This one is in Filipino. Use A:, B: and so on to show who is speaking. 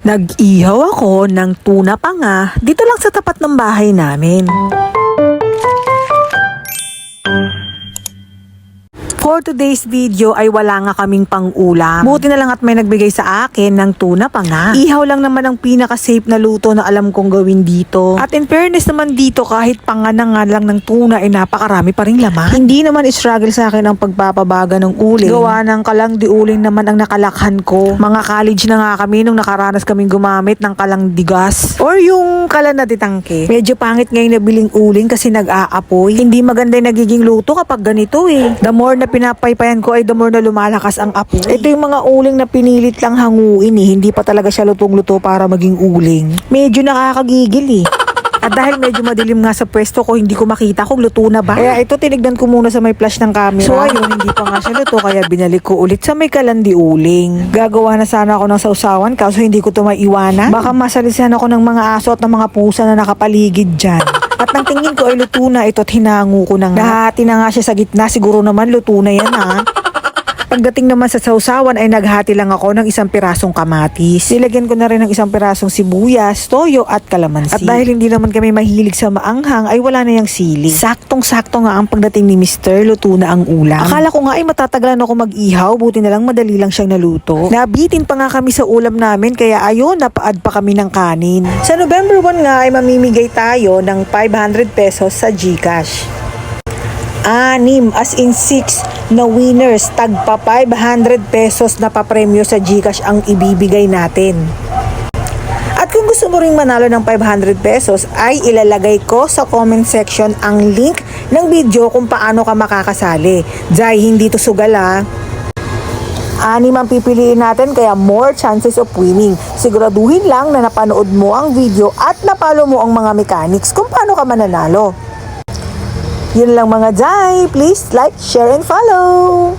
A: Nag-ihaw ako ng tuna panga dito lang sa tapat ng bahay namin. For today's video ay wala nga kaming pang-ulam. Buti na lang at may nagbigay sa akin ng tuna panga. Ihaw lang naman ang pinaka-safe na luto na alam kong gawin dito. At in fairness naman dito, kahit panga na nga lang ng tuna ay napakarami pa ring laman. Hindi naman struggle sa akin ang pagpapabaga ng uling. Gawa ng kalangdi uling naman ang nakalakhan ko. Mga college na nga kami nung nakaranas kaming gumamit ng kalangdi gas or yung kalanati tangke. Medyo pangit ngayon na biling uling kasi nag-aapoy. Hindi maganda yung nagiging luto kapag ganito eh. The more na pinapaypayan ko ay the more na lumalakas ang apoy. Ito yung mga uling na pinilit lang hanguin eh. Hindi pa talaga siya lutong-luto para maging uling. Medyo nakakagigil eh. At dahil medyo madilim nga sa pwesto ko, hindi ko makita kung luto na ba. Kaya ito, tinignan ko muna sa may flash ng camera. So ayun, hindi pa nga siya luto, kaya binalik ko ulit sa may kalandi uling. Gagawa na sana ako ng sausawan, kaso hindi ko ito maiwanan. Baka masalisan ako ng mga aso at ng mga pusa na nakapaligid dyan. At nang tingin ko ay luto na ito at hinango ko na nga. Nahati na nga siya sa gitna, siguro naman luto na yan ha. Pagdating naman sa sausawan ay naghati lang ako ng isang pirasong kamatis. Nilagyan ko na rin ng isang pirasong sibuyas, toyo at kalamansi. At dahil hindi naman kami mahilig sa maanghang ay wala na yung sili. Saktong-sakto nga ang pagdating ni Mr. Luto na ang ulam. Akala ko nga ay matatagalan ako mag-ihaw, buti na lang madali lang siyang naluto. Nabitin pa nga kami sa ulam namin kaya ayun, napaad pa kami ng kanin. Sa November 1 nga ay mamimigay tayo ng 500 pesos sa GCash. 6 as in 6 na winners, tagpa 500 pesos na papremyo sa GCash ang ibibigay natin. At kung gusto mo ring manalo ng 500 pesos ay ilalagay ko sa comment section ang link ng video kung paano ka makakasali. Dahil hindi to sugal ha. 6 ang pipiliin natin kaya more chances of winning. Siguraduhin lang na napanood mo ang video at napalo mo ang mga mechanics kung paano ka mananalo. Yun lang mga Jai. Please like, share, and follow.